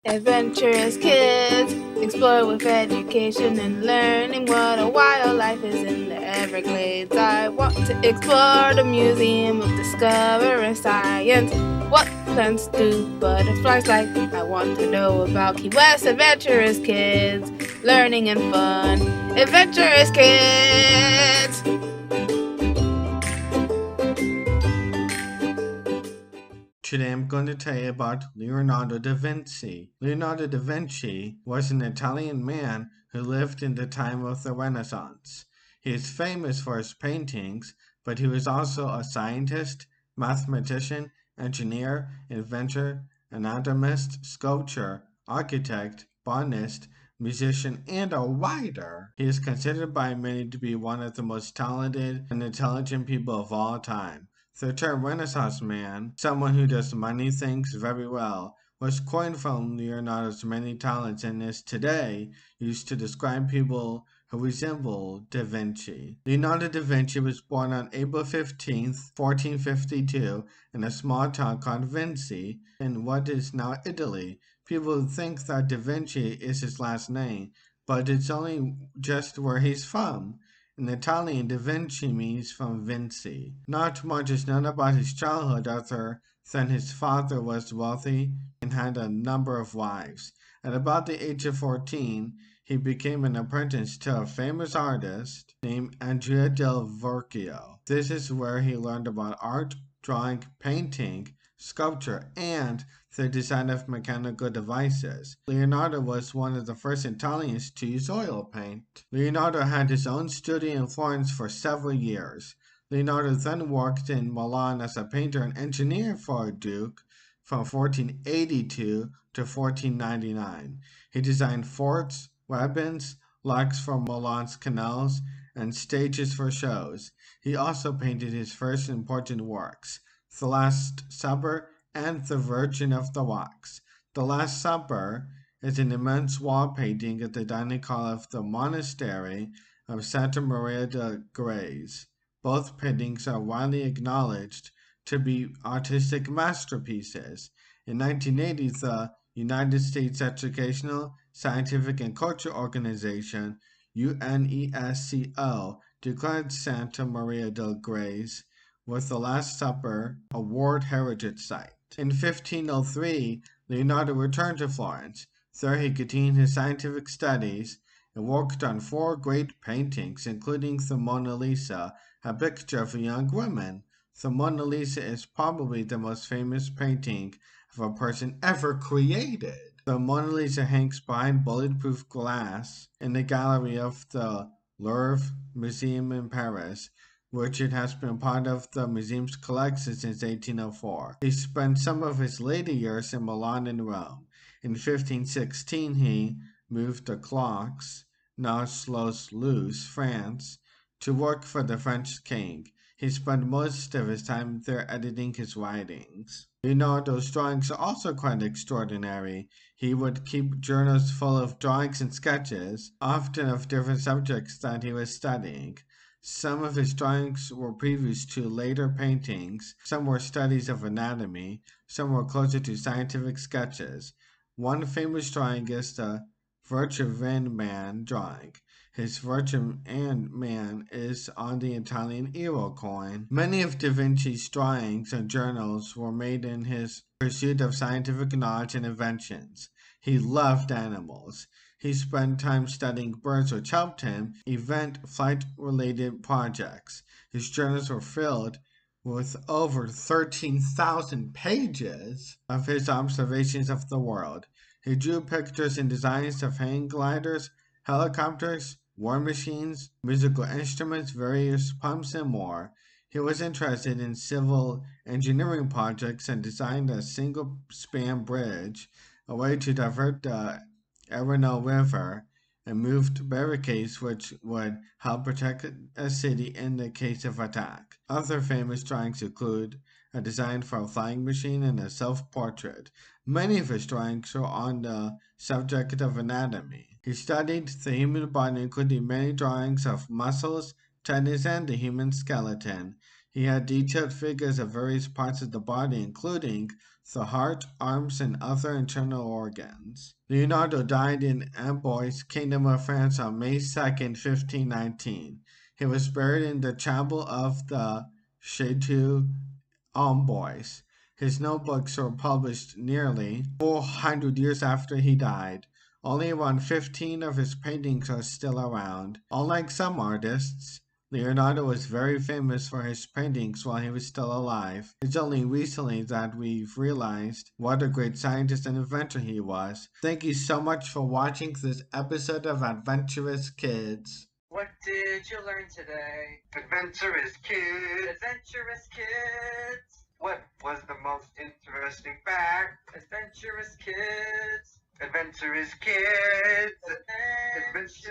Adventurous kids, explore with education and learning what a wild life is in the Everglades. I want to explore the Museum of Discovering Science. What plants do butterflies like? I want to know about Key West Adventurous Kids, learning and fun. Adventurous Kids! Today I'm going to tell you about Leonardo da Vinci. Leonardo da Vinci was an Italian man who lived in the time of the Renaissance. He is famous for his paintings, but he was also a scientist, mathematician, engineer, inventor, anatomist, sculptor, architect, botanist, musician, and a writer. He is considered by many to be one of the most talented and intelligent people of all time. The term Renaissance man, someone who does many things very well, was coined from Leonardo's many talents and is today used to describe people who resemble Da Vinci. Leonardo da Vinci was born on April 15, 1452, in a small town called Vinci in what is now Italy. People think that Da Vinci is his last name, but it's only just where he's from. In Italian, Da Vinci means from Vinci. Not much is known about his childhood other than his father was wealthy and had a number of wives. At about the age of 14, he became an apprentice to a famous artist named Andrea del Verrocchio. This is where he learned about art, drawing, painting, sculpture, and the design of mechanical devices. Leonardo was one of the first Italians to use oil paint. Leonardo had his own studio in Florence for several years. Leonardo then worked in Milan as a painter and engineer for a duke from 1482 to 1499. He designed forts, weapons, locks for Milan's canals, and stages for shows. He also painted his first important works, The Last Supper and The Virgin of the Rocks. The Last Supper is an immense wall painting at the dining hall of the monastery of Santa Maria de Grace. Both paintings are widely acknowledged to be artistic masterpieces. In 1980, the United States Educational, Scientific, and Cultural Organization, UNESCO, declared Santa Maria del Grace with the Last Supper a World Heritage Site. In 1503, Leonardo returned to Florence. There he continued his scientific studies and worked on four great paintings, including the Mona Lisa, a picture of a young woman. The Mona Lisa is probably the most famous painting of a person ever created. The Mona Lisa hangs behind bulletproof glass in the gallery of the Louvre Museum in Paris, which it has been part of the museum's collection since 1804. He spent some of his later years in Milan and Rome. In 1516, he moved to Clox, now Sloss-Luz, France, to work for the French king. He spent most of his time there editing his writings. Leonardo's drawings are also quite extraordinary. He would keep journals full of drawings and sketches, often of different subjects that he was studying. Some of his drawings were previous to later paintings, some were studies of anatomy, some were closer to scientific sketches. One famous drawing is the Virgin Man drawing. His Virgin and Man is on the Italian euro coin. Many of Da Vinci's drawings and journals were made in his pursuit of scientific knowledge and inventions. He loved animals. He spent time studying birds, which helped him invent flight-related projects. His journals were filled with over 13,000 pages of his observations of the world. He drew pictures and designs of hang gliders, helicopters, war machines, musical instruments, various pumps, and more. He was interested in civil engineering projects and designed a single-span bridge, a way to divert the Arno River, and moved barricades which would help protect a city in the case of attack. Other famous drawings include a design for a flying machine and a self-portrait. Many of his drawings are on the subject of anatomy. He studied the human body, including many drawings of muscles, tendons, and the human skeleton. He had detailed figures of various parts of the body, including the heart, arms, and other internal organs. Leonardo died in Amboise, Kingdom of France on May 2nd, 1519. He was buried in the chapel of the Chateau Amboise. His notebooks were published nearly 400 years after he died. Only around 15 of his paintings are still around. Unlike some artists, Leonardo was very famous for his paintings while he was still alive. It's only recently that we've realized what a great scientist and inventor he was. Thank you so much for watching this episode of Adventurous Kids. What did you learn today? Adventurous Kids. Adventurous Kids. What was the most interesting fact? Adventurous Kids. Adventurous Kids. Adventurous